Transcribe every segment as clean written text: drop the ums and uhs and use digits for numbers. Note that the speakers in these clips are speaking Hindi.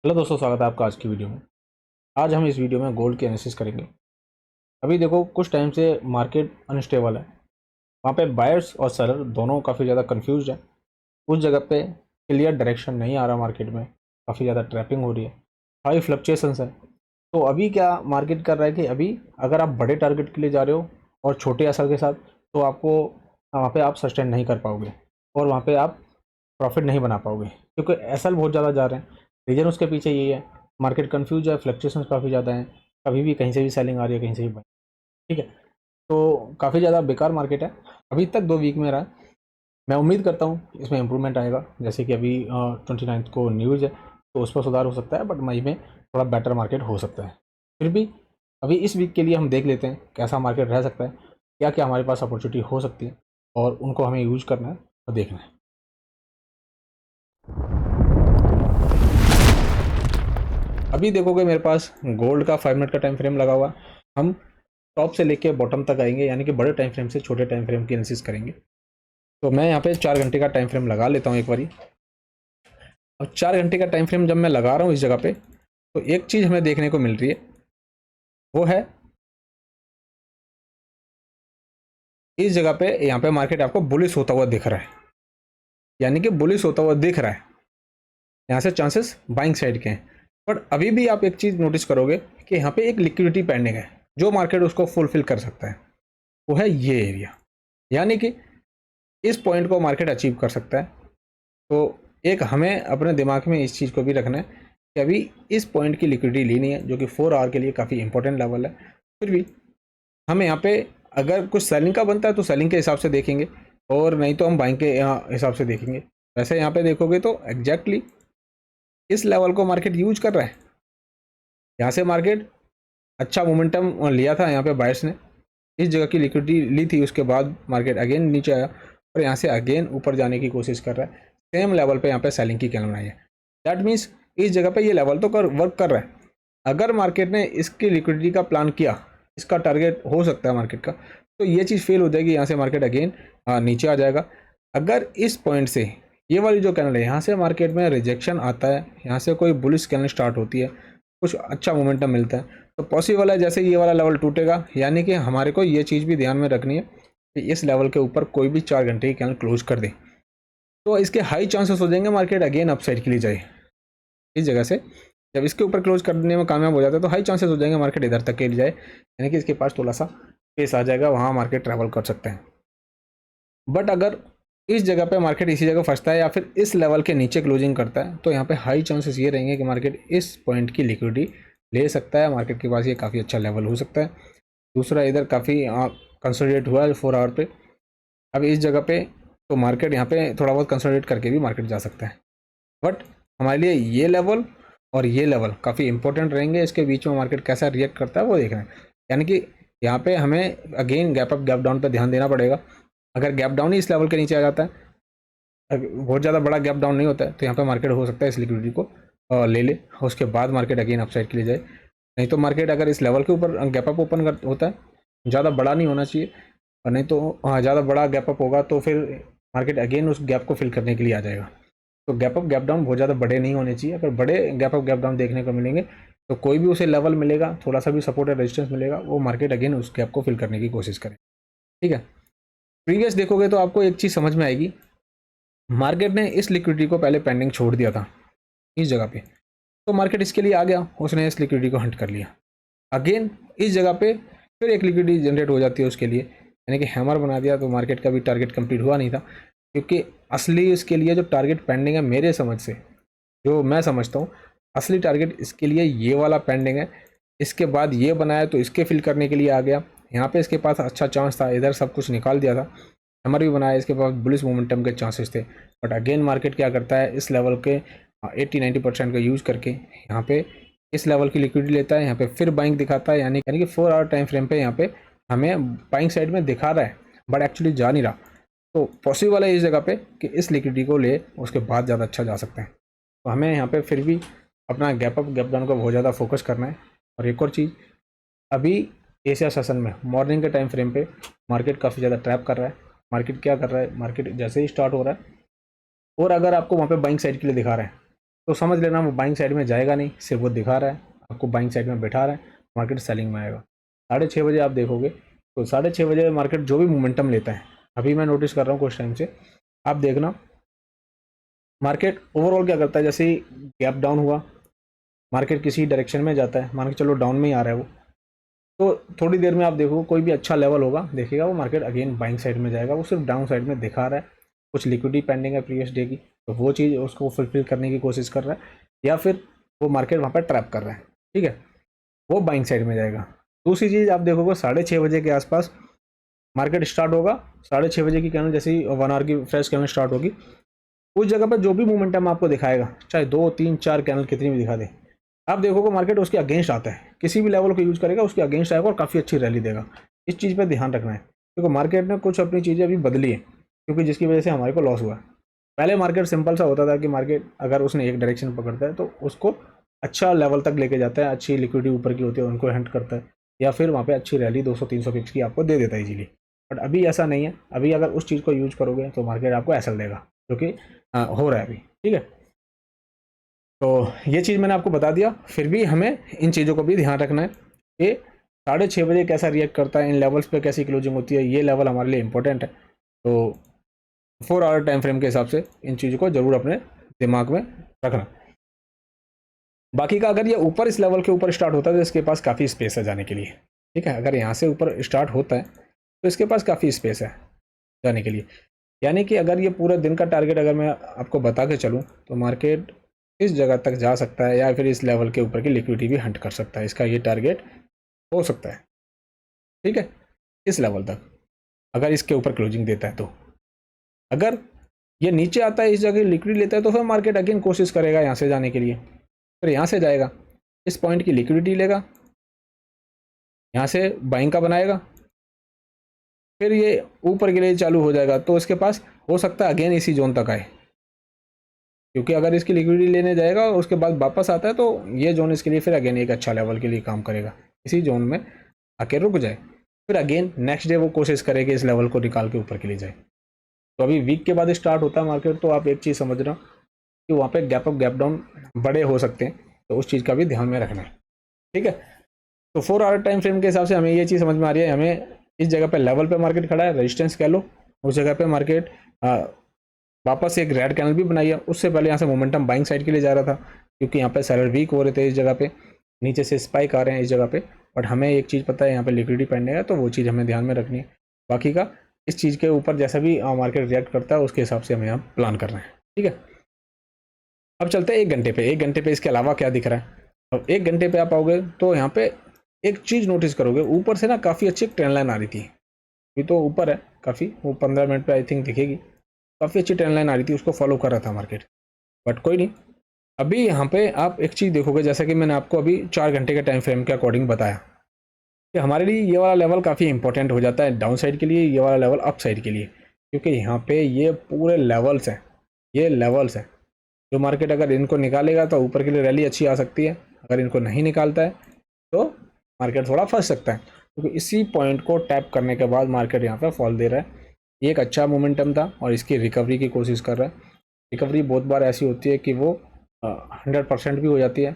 हेलो दोस्तों, स्वागत है आपका आज की वीडियो में। आज हम इस वीडियो में गोल्ड की एनालिसिस करेंगे। अभी देखो, कुछ टाइम से मार्केट अनस्टेबल है। वहाँ पे बायर्स और सेलर दोनों काफ़ी ज़्यादा कंफ्यूज है। उस जगह पे क्लियर डायरेक्शन नहीं आ रहा मार्केट में, काफ़ी ज़्यादा ट्रैपिंग हो रही है, हाई फ्लक्चुएशंस है। तो अभी क्या मार्केट कर रहा है कि अभी अगर आप बड़े टारगेट के लिए जा रहे हो और छोटे असर के साथ, तो आपको वहाँ पे आप सस्टेन नहीं कर पाओगे और वहाँ पे आप प्रॉफिट नहीं बना पाओगे, क्योंकि एसएल बहुत ज़्यादा जा रहे हैं। रीजन उसके पीछे यही है, मार्केट कंफ्यूज है, फ्लक्चुएशंस काफ़ी ज़्यादा हैं, कभी भी कहीं से भी सेलिंग आ रही है, कहीं से भी बाइंग। ठीक है, तो काफ़ी ज़्यादा बेकार मार्केट है। अभी तक 2 वीक में रहा है। मैं उम्मीद करता हूँ इसमें इम्प्रूवमेंट आएगा, जैसे कि अभी 29 को न्यूज़ है, तो उस पर सुधार हो सकता है, बट मई में थोड़ा बेटर मार्केट हो सकता है। फिर भी अभी इस वीक के लिए हम देख लेते हैं कैसा मार्केट रह सकता है, क्या क्या हमारे पास अपॉर्चुनिटी हो सकती है, और उनको हमें यूज करना है और देखना है। अभी देखोगे मेरे पास गोल्ड का 5 मिनट का टाइम फ्रेम लगा हुआ। हम टॉप से लेके बॉटम तक आएंगे, यानी कि बड़े टाइम फ्रेम से छोटे टाइम फ्रेम की एनालिसिस करेंगे। तो मैं यहाँ पे 4 घंटे का टाइम फ्रेम लगा लेता हूँ एक बारी। अब 4 घंटे का टाइम फ्रेम जब मैं लगा रहा हूँ इस जगह पे, तो एक चीज़ हमें देखने को मिल रही है, वो है इस जगह पे यहाँ पे मार्केट आपको बुलिश होता हुआ दिख रहा है, यानी कि बुलिश होता हुआ दिख रहा है। यहाँ से चांसेस बाइंग साइड के हैं। बट अभी भी आप एक चीज़ नोटिस करोगे कि यहाँ पे एक लिक्विडिटी पेंडिंग है, जो मार्केट उसको फुलफिल कर सकता है। वो है ये एरिया, यानी कि इस पॉइंट को मार्केट अचीव कर सकता है। तो एक हमें अपने दिमाग में इस चीज़ को भी रखना है कि अभी इस पॉइंट की लिक्विडिटी लेनी है, जो कि 4 आवर के लिए काफ़ी इंपॉर्टेंट लेवल है। फिर भी हमें यहाँ पे अगर कुछ सेलिंग का बनता है तो सेलिंग के हिसाब से देखेंगे, और नहीं तो हम बाइंग के हिसाब से देखेंगे। वैसे यहाँ पे देखोगे तो एग्जैक्टली इस लेवल को मार्केट यूज कर रहा है। यहाँ से मार्केट अच्छा मोमेंटम लिया था, यहाँ पे बायर्स ने इस जगह की लिक्विडिटी ली थी, उसके बाद मार्केट अगेन नीचे आया और यहाँ से अगेन ऊपर जाने की कोशिश कर रहा है। सेम लेवल पे यहाँ पे सेलिंग की कैंडल बनाई है। दैट मीन्स इस जगह पे ये लेवल तो वर्क कर रहा है। अगर मार्केट ने इसकी लिक्विडिटी का प्लान किया, इसका टारगेट हो सकता है मार्केट का, तो ये चीज़ फेल हो जाएगी, यहाँ से मार्केट अगेन नीचे आ जाएगा। अगर इस पॉइंट से ये वाली जो कैंडल है, यहाँ से मार्केट में रिजेक्शन आता है, यहाँ से कोई बुलिश कैंडल स्टार्ट होती है, कुछ अच्छा मोमेंटम मिलता है, तो पॉसिबल है जैसे ये वाला लेवल टूटेगा, यानी कि हमारे को ये चीज़ भी ध्यान में रखनी है कि इस लेवल के ऊपर कोई भी 4 घंटे की कैंडल क्लोज कर दे, तो इसके हाई चांसेस हो जाएंगे मार्केट अगेन अपसाइड के लिए जाए। इस जगह से जब इसके ऊपर क्लोज करने में कामयाब हो जाता है, तो हाई चांसेस हो जाएंगे मार्केट इधर तक के लिए जाए, यानी कि इसके पास थोड़ा सा पेस आ जाएगा, वहाँ मार्केट ट्रैवल कर सकते हैं। बट अगर इस जगह पे मार्केट इसी जगह फंसता है या फिर इस लेवल के नीचे क्लोजिंग करता है, तो यहाँ पे हाई चांसेस ये रहेंगे कि मार्केट इस पॉइंट की लिक्विडिटी ले सकता है, मार्केट के पास ये काफ़ी अच्छा लेवल हो सकता है। दूसरा, इधर काफ़ी कंसोलिडेट हुआ है 4 आवर पे। अब इस जगह पे तो मार्केट यहाँ पे थोड़ा बहुत कंसोलिडेट करके भी मार्केट जा सकता है। बट हमारे लिए ये लेवल और ये लेवल काफ़ी इंपॉर्टेंट रहेंगे। इसके बीच में मार्केट कैसा रिएक्ट करता है वो देखना है, यानी कि यहाँ पे हमें again gap up gap down पर ध्यान देना पड़ेगा। अगर गैप डाउन ही इस लेवल के नीचे आ जाता है, बहुत ज़्यादा बड़ा गैप डाउन नहीं होता है, तो यहाँ पे मार्केट हो सकता है इस लिक्विडिटी को ले ले, उसके बाद मार्केट अगेन अपसाइड के लिए जाए। नहीं तो मार्केट अगर इस लेवल के ऊपर गैप अप ओपन कर होता है, ज़्यादा बड़ा नहीं होना चाहिए, और नहीं तो हाँ ज़्यादा बड़ा गैप अप होगा तो फिर मार्केट अगेन उस गैप को फिल करने के लिए आ जाएगा। तो गैप अप गैप डाउन बहुत ज़्यादा बड़े नहीं होने चाहिए। अगर बड़े गैप अप गैप डाउन देखने को मिलेंगे, तो कोई भी उसे लेवल मिलेगा, थोड़ा सा भी सपोर्ट या रेजिस्टेंस मिलेगा, वो मार्केट अगेन उस गैप को फिल करने की कोशिश करे। ठीक है, प्रीवियस देखोगे तो आपको एक चीज़ समझ में आएगी, मार्केट ने इस लिक्विडिटी को पहले पेंडिंग छोड़ दिया था इस जगह पे, तो मार्केट इसके लिए आ गया, उसने इस लिक्विडिटी को हंट कर लिया। अगेन इस जगह पे फिर एक लिक्विडिटी जनरेट हो जाती है उसके लिए, यानी कि हैमर बना दिया, तो मार्केट का भी टारगेट कंप्लीट हुआ नहीं था। क्योंकि असली इसके लिए जो टारगेट पेंडिंग है, मेरे समझ से जो मैं समझता हूँ, असली टारगेट इसके लिए ये वाला पेंडिंग है। इसके बाद ये बनाया तो इसके फिल करने के लिए आ गया। यहाँ पे इसके पास अच्छा चांस था, इधर सब कुछ निकाल दिया था, हैमर भी बनाया, इसके पास बुलिश मोमेंटम के चांसेस थे। बट अगेन मार्केट क्या करता है, इस लेवल के 80-90% का यूज़ करके यहाँ पे इस लेवल की लिक्विडिटी लेता है, यहाँ पे फिर बाइंग दिखाता है, यानी कि 4 आवर टाइम फ्रेम पे यहाँ पे हमें बाइंग साइड में दिखा रहा है, बट एक्चुअली जा नहीं रहा। तो पॉसिबल है इस जगह पे कि इस लिक्विडिटी को ले उसके बाद ज़्यादा अच्छा जा सकते हैं। तो हमें यहाँ पे फिर भी अपना गैप अप गैप डाउन को बहुत ज़्यादा फोकस करना है। और एक और चीज़, अभी एशिया सेशन में मॉर्निंग के टाइम फ्रेम पे मार्केट काफ़ी ज़्यादा ट्रैप कर रहा है। मार्केट क्या कर रहा है, मार्केट जैसे ही स्टार्ट हो रहा है, और अगर आपको वहाँ पे बाइंग साइड के लिए दिखा रहा है, तो समझ लेना वो बाइंग साइड में जाएगा नहीं, सिर्फ वो दिखा रहा है आपको बाइंग साइड में बैठा रहा है, मार्केट सेलिंग में आएगा। 6:30 बजे आप देखोगे तो 6:30 बजे मार्केट जो भी मोमेंटम लेता है, अभी मैं नोटिस कर रहा हूँ कुछ टाइम से, आप देखना मार्केट ओवरऑल क्या करता है, जैसे ही गैप डाउन हुआ मार्केट किसी डायरेक्शन में जाता है, मान के चलो डाउन में ही आ रहा है वो, तो थोड़ी देर में आप देखो कोई भी अच्छा लेवल होगा, देखिएगा वो मार्केट अगेन बाइंग साइड में जाएगा। वो सिर्फ डाउन साइड में दिखा रहा है, कुछ लिक्विडिटी पेंडिंग है प्रीवियस डे की, तो वो चीज़ उसको फुलफिल करने की कोशिश कर रहा है, या फिर वो मार्केट वहाँ पर ट्रैप कर रहा है, ठीक है, वो बाइंग साइड में जाएगा। दूसरी चीज़ आप देखोगे 6:30 बजे के आसपास मार्केट स्टार्ट होगा, 6:30 बजे की कैंडल जैसे ही 1 आवर की फ्रेश कैंडल स्टार्ट होगी, उस जगह पर जो भी मोमेंटम आपको दिखाएगा, चाहे 2 3 4 कैंडल कितनी भी दिखा दे, आप देखोगे मार्केट उसके अगेंस्ट आता है, किसी भी लेवल को यूज करेगा उसके अगेंस्ट आएगा और काफ़ी अच्छी रैली देगा। इस चीज़ पर ध्यान रखना है, क्योंकि मार्केट ने कुछ अपनी चीज़ें अभी बदली है, क्योंकि जिसकी वजह से हमारे को लॉस हुआ है। पहले मार्केट सिंपल सा होता था कि मार्केट अगर उसने एक डायरेक्शन पकड़ता है तो उसको अच्छा लेवल तक लेके जाता है, अच्छी लिक्विडिटी ऊपर की होती है उनको हंट करता है, या फिर वहाँ पे अच्छी रैली 200-300 पिप्स की आपको दे देता है इजीली। बट अभी ऐसा नहीं है, अभी अगर उस चीज़ को यूज करोगे तो मार्केट आपको एसएल देगा, जो कि हो रहा है अभी, ठीक है। तो ये चीज़ मैंने आपको बता दिया, फिर भी हमें इन चीज़ों को भी ध्यान रखना है कि 6:30 बजे कैसा रिएक्ट करता है, इन लेवल्स पे कैसी क्लोजिंग होती है, ये लेवल हमारे लिए इंपॉर्टेंट है। तो 4 आवर टाइम फ्रेम के हिसाब से इन चीज़ों को जरूर अपने दिमाग में रखना। बाकी का अगर ये ऊपर इस लेवल के ऊपर स्टार्ट होता है तो इसके पास काफ़ी स्पेस है जाने के लिए, ठीक है। अगर यहाँ से ऊपर स्टार्ट होता है तो इसके पास काफ़ी स्पेस है जाने के लिए, यानी कि अगर ये पूरे दिन का टारगेट अगर मैं आपको बता के चलूँ तो मार्केट इस जगह तक जा सकता है, या फिर इस लेवल के ऊपर की लिक्विडिटी भी हंट कर सकता है, इसका ये टारगेट हो सकता है, ठीक है, इस लेवल तक अगर इसके ऊपर क्लोजिंग देता है। तो अगर ये नीचे आता है, इस जगह लिक्विडिटी लेता है, तो फिर मार्केट अगेन कोशिश करेगा यहाँ से जाने के लिए, फिर यहाँ से जाएगा, इस पॉइंट की लिक्विडिटी लेगा, यहाँ से बाइंग का बनाएगा, फिर ये ऊपर के लिए चालू हो जाएगा, तो इसके पास हो सकता है अगेन इसी जोन तक आए, क्योंकि अगर इसकी लिक्विडिटी लेने जाएगा और उसके बाद वापस आता है तो ये जोन इसके लिए फिर अगेन एक अच्छा लेवल के लिए काम करेगा, इसी जोन में आके रुक जाए, फिर अगेन नेक्स्ट डे वो कोशिश करेगी इस लेवल को निकाल के ऊपर के लिए जाए। तो अभी वीक के बाद स्टार्ट होता है मार्केट, तो आप एक चीज़ समझना कि वहाँ पे गैप अप गैप डाउन बड़े हो सकते हैं, तो उस चीज़ का भी ध्यान में रखना है, ठीक है। तो 4 आवर टाइम फ्रेम के हिसाब से हमें ये चीज़ समझ में आ रही है, हमें इस जगह पे लेवल पे मार्केट खड़ा है, रेजिस्टेंस कह लो, उस जगह पे मार्केट वापस एक रेड कैनल भी बनाई है। उससे पहले यहाँ से मोमेंटम बाइंग साइड के लिए जा रहा था, क्योंकि यहाँ पे सेलर वीक हो रहे थे इस जगह पे, नीचे से स्पाइक आ रहे हैं इस जगह पे, बट हमें एक चीज़ पता है यहाँ पे लिक्विडिटी पेंडिंग है, तो वो चीज़ हमें ध्यान में रखनी है। बाकी का इस चीज़ के ऊपर जैसा भी मार्केट रिएक्ट करता है उसके हिसाब से हमें यहाँ प्लान करना है, ठीक है। अब चलते हैं 1 घंटे पे, 1 घंटे पे इसके अलावा क्या दिख रहा है। अब 1 घंटे पे आप आओगे तो यहाँ पे एक चीज़ नोटिस करोगे, ऊपर से ना काफ़ी अच्छी ट्रेंड लाइन आ रही थी, ये तो ऊपर है काफ़ी, वो 15 मिनट पे आई थिंक दिखेगी, काफ़ी अच्छी ट्रेंड लाइन आ रही थी, उसको फॉलो कर रहा था मार्केट, बट कोई नहीं। अभी यहाँ पे आप एक चीज़ देखोगे, जैसा कि मैंने आपको अभी 4 घंटे के टाइम फ्रेम के अकॉर्डिंग बताया कि हमारे लिए ये वाला लेवल काफ़ी इंपॉर्टेंट हो जाता है डाउन साइड के लिए, ये वाला लेवल अप साइड के लिए, क्योंकि यहाँ पे ये पूरे लेवल्स हैं, ये लेवल्स हैं जो मार्केट अगर इनको निकालेगा तो ऊपर के लिए रैली अच्छी आ सकती है, अगर इनको नहीं निकालता है तो मार्केट थोड़ा फंस सकता है, क्योंकि इसी पॉइंट को टैप करने के बाद मार्केट यहाँ पे फॉल दे रहा है। ये एक अच्छा मोमेंटम था और इसकी रिकवरी की कोशिश कर रहा है। रिकवरी बहुत बार ऐसी होती है कि वो 100% भी हो जाती है,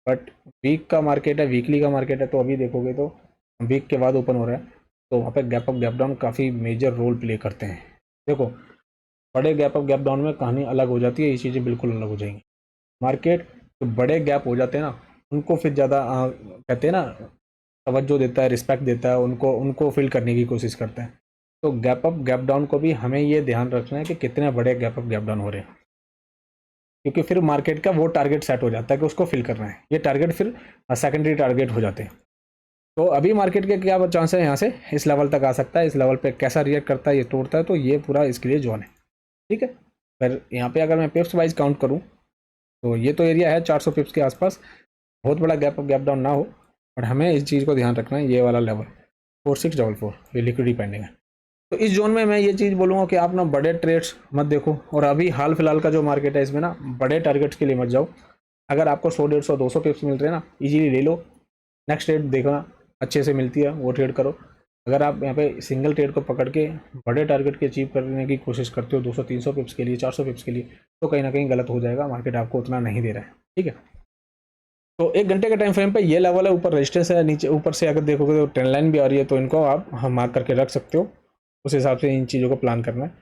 बट वीक का मार्केट है, वीकली का मार्केट है, तो अभी देखोगे तो वीक के बाद ओपन हो रहा है, तो वहाँ पे गैप अप गैप डाउन काफ़ी मेजर रोल प्ले करते हैं। देखो बड़े गैप अप गैप डाउन में कहानी अलग हो जाती है, ये चीज़ें बिल्कुल अलग हो जाएंगी। मार्केट जो बड़े गैप हो जाते हैं ना, उनको फिर ज़्यादा कहते हैं ना तवज्जो देता है, रिस्पेक्ट देता है, उनको उनको फिल करने की कोशिश करता है। तो गैप अप गैप डाउन को भी हमें ये ध्यान रखना है कि कितने बड़े गैप अप गैप डाउन हो रहे हैं, क्योंकि फिर मार्केट का वो टारगेट सेट हो जाता है कि उसको फिल करना है, ये टारगेट फिर सेकेंडरी टारगेट हो जाते हैं। तो अभी मार्केट के क्या चांस है, यहाँ से इस लेवल तक आ सकता है, इस लेवल पे कैसा रिएक्ट करता है, ये तोड़ता है, तो ये पूरा इसके लिए जोन है, ठीक है। पर यहाँ पे अगर मैं पिप्स वाइज काउंट करूँ तो ये तो एरिया है 400 पिप्स के आसपास, बहुत बड़ा गैप अप गैप डाउन ना हो, बट हमें इस चीज़ को ध्यान रखना है, ये वाला लेवल 4644 ये लिक्विडिटी पेंडिंग है। तो इस जोन में मैं ये चीज़ बोलूँगा कि आप ना बड़े ट्रेड्स मत देखो, और अभी हाल फिलहाल का जो मार्केट है इसमें ना बड़े टारगेट्स के लिए मत जाओ। अगर आपको 100 150 200 पिप्स मिल रहे हैं ना, इजीली ले लो, नेक्स्ट ट्रेड देखना अच्छे से मिलती है वो ट्रेड करो। अगर आप यहाँ पे सिंगल ट्रेड को पकड़ के बड़े टारगेट के अचीव करने की कोशिश करते हो 200-300 पिप्स के लिए, 400 पिप्स के लिए, तो कहीं ना कहीं गलत हो जाएगा, मार्केट आपको उतना नहीं दे रहा है। ठीक है, तो 1 घंटे के टाइम फ्रेम पे ये लेवल है, ऊपर रेजिस्टेंस है, नीचे ऊपर से अगर देखोगे तो ट्रेंड लाइन भी आ रही है, तो इनको आप मार्क करके रख सकते हो, उस हिसाब से इन चीज़ों को प्लान करना है।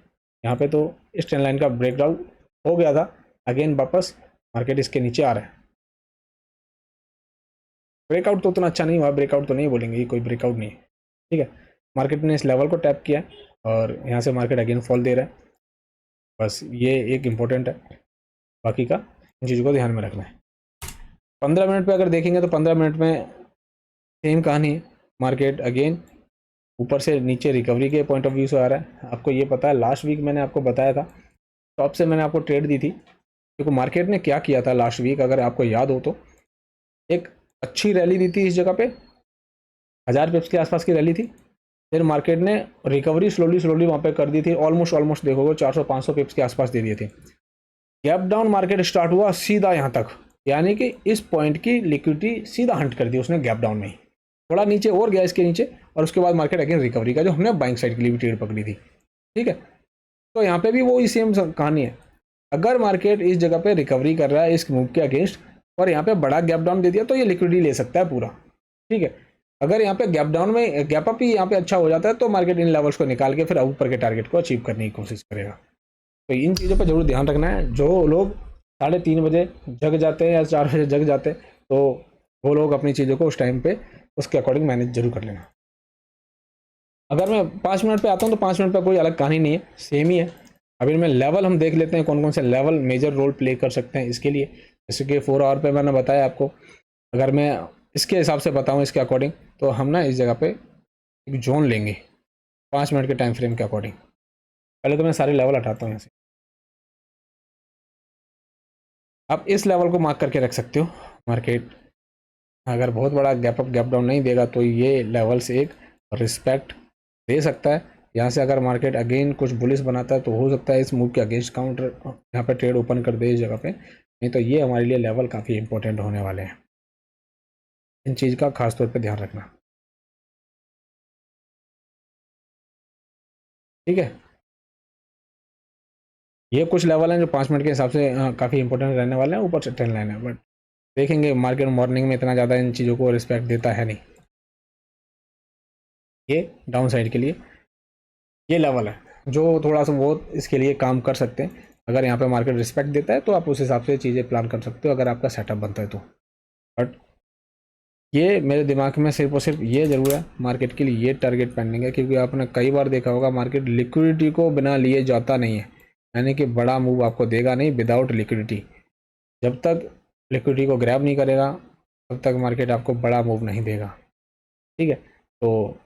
यहाँ पे तो इस ट्रेंड लाइन का ब्रेकडाउन हो गया था, अगेन वापस मार्केट इसके नीचे आ रहा है। ब्रेकआउट तो उतना अच्छा नहीं हुआ, ब्रेकआउट तो नहीं बोलेंगे, ये कोई ब्रेकआउट नहीं है। ठीक है, मार्केट ने इस लेवल को टैप किया और यहाँ से मार्केट अगेन फॉल दे रहा है, बस ये एक इम्पोर्टेंट है, बाकी का इन चीज़ों को ध्यान में रखना है। 15 मिनट पे अगर देखेंगे तो 15 मिनट में सेम कहानी है, मार्केट अगेन ऊपर से नीचे रिकवरी के पॉइंट ऑफ व्यू से आ रहा है। आपको ये पता है, लास्ट वीक मैंने आपको बताया था, टॉप से मैंने आपको ट्रेड दी थी, क्योंकि मार्केट ने क्या किया था लास्ट वीक, अगर आपको याद हो तो एक अच्छी रैली दी थी इस जगह पे, 1000 पिप्स के आसपास की रैली थी, फिर मार्केट ने रिकवरी स्लोली वहाँ पे कर दी थी, ऑलमोस्ट देखोगे 400-500 पिप्स के आसपास दे दिए थे। गैप डाउन मार्केट स्टार्ट हुआ सीधा यहाँ तक, यानी कि इस पॉइंट की लिक्विडिटी सीधा हंट कर दी उसने गैप डाउन में ही, थोड़ा नीचे और गया इसके नीचे, और उसके बाद मार्केट अगेन रिकवरी का, जो हमने बाइंग साइड के लिए भी ट्रेड पकड़ी थी। ठीक है, तो यहाँ पे भी वो सेम कहानी है, अगर मार्केट इस जगह पे रिकवरी कर रहा है इस मूव के अगेंस्ट और यहाँ पे बड़ा गैप डाउन दे दिया, तो ये लिक्विडिटी ले सकता है पूरा। ठीक है, अगर यहाँ पे गैप डाउन में गैप अप ही यहाँ पे अच्छा हो जाता है, तो मार्केट इन लेवल्स को निकाल के फिर ऊपर के टारगेट को अचीव करने की कोशिश करेगा। तो इन चीज़ों पर जरूर ध्यान रखना है। जो लोग 3:30 बजे जग जाते हैं या 4 बजे जग जाते हैं, तो वो लोग अपनी चीज़ों को उस टाइम पे उसके अकॉर्डिंग मैनेज जरूर कर लेना। अगर मैं 5 मिनट पे आता हूँ तो 5 मिनट पे कोई अलग कहानी नहीं है, सेम ही है। अभी मैं लेवल हम देख लेते हैं, कौन कौन से लेवल मेजर रोल प्ले कर सकते हैं इसके लिए। जैसे कि 4 आवर पे मैंने बताया आपको, अगर मैं इसके हिसाब से बताऊँ इसके अकॉर्डिंग, तो हम ना इस जगह पे एक जोन लेंगे 5 मिनट के टाइम फ्रेम के अकॉर्डिंग। पहले तो मैं सारे लेवल हटाता हूँ यहाँ से, आप इस लेवल को मार्क करके रख सकते हो। मार्केट अगर बहुत बड़ा गैप अप गैप डाउन नहीं देगा, तो ये लेवल से एक रिस्पेक्ट दे सकता है। यहाँ से अगर मार्केट अगेन कुछ बुलिश बनाता है, तो हो सकता है इस मूव के अगेंस्ट काउंटर यहाँ पे ट्रेड ओपन कर दे इस जगह पे, नहीं तो ये हमारे लिए लेवल काफ़ी इंपॉर्टेंट होने वाले हैं। इन चीज़ का खास तौर पे ध्यान रखना। ठीक है, ये कुछ लेवल हैं जो 5 मिनट के हिसाब से काफ़ी इंपॉर्टेंट रहने वाले हैं। ऊपर से ट्रेंड लाइन है, बट देखेंगे मार्केट मॉर्निंग में इतना ज़्यादा इन चीज़ों को रिस्पेक्ट देता है नहीं। ये डाउन साइड के लिए ये लेवल है जो थोड़ा सा वो इसके लिए काम कर सकते हैं। अगर यहाँ पे मार्केट रिस्पेक्ट देता है, तो आप उस हिसाब से चीज़ें प्लान कर सकते हो, अगर आपका सेटअप बनता है तो। बट ये मेरे दिमाग में सिर्फ और सिर्फ ये ज़रूर है, मार्केट के लिए ये टारगेट पेंडिंग है, क्योंकि आपने कई बार देखा होगा मार्केट लिक्विडिटी को बिना लिए जाता नहीं है, यानी कि बड़ा मूव आपको देगा नहीं विदाउट लिक्विडिटी। जब तक लिक्विडिटी को ग्रैब नहीं करेगा, तब तक मार्केट आपको बड़ा मूव नहीं देगा। ठीक है, तो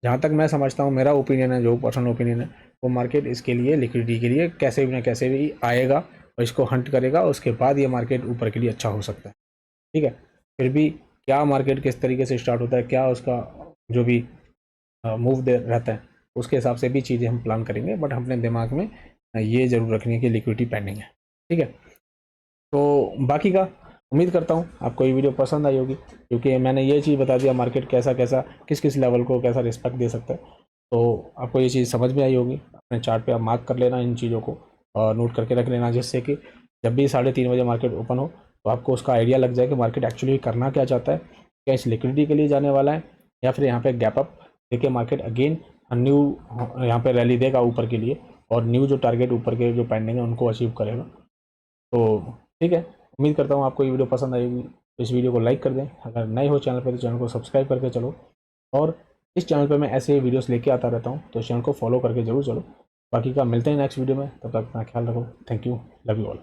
जहाँ तक मैं समझता हूँ, मेरा ओपिनियन है, जो पर्सनल ओपिनियन है, वो मार्केट इसके लिए लिक्विडिटी के लिए कैसे भी ना कैसे भी आएगा और इसको हंट करेगा, उसके बाद ये मार्केट ऊपर के लिए अच्छा हो सकता है। ठीक है, फिर भी क्या मार्केट किस तरीके से स्टार्ट होता है, क्या उसका जो भी मूव दे रहता है, उसके हिसाब से भी चीज़ें हम प्लान करेंगे, बट अपने दिमाग में ये ज़रूर रखनी है कि लिक्विडिटी पेंडिंग है। ठीक है, तो बाकी का उम्मीद करता हूँ आपको ये वीडियो पसंद आई होगी, क्योंकि मैंने ये चीज़ बता दिया मार्केट कैसा कैसा किस किस लेवल को कैसा रिस्पेक्ट दे सकता है। तो आपको ये चीज़ समझ में आई होगी। अपने चार्ट पे आप मार्क कर लेना इन चीज़ों को और नोट करके रख लेना, जिससे कि जब भी 3:30 बजे मार्केट ओपन हो, तो आपको उसका आइडिया लग जाए कि मार्केट एक्चुअली करना क्या चाहता है, क्या इस लिक्विडिटी के लिए जाने वाला है, या फिर यहाँ पे गैप अप देखिए मार्केट अगेन न्यू यहाँ पे रैली देगा ऊपर के लिए, और न्यू जो टारगेट ऊपर के जो पेंडिंग है उनको अचीव करेगा। तो ठीक है, उम्मीद करता हूँ आपको ये वीडियो पसंद आएगी। तो इस वीडियो को लाइक कर दें, अगर नए हो चैनल पर तो चैनल को सब्सक्राइब करके चलो, और इस चैनल पर मैं ऐसे ही वीडियोस लेके आता रहता हूँ, तो इस चैनल को फॉलो करके जरूर चलो। बाकी का मिलते हैं नेक्स्ट वीडियो में, तब तक अपना ख्याल रखो। Thank you, love you all.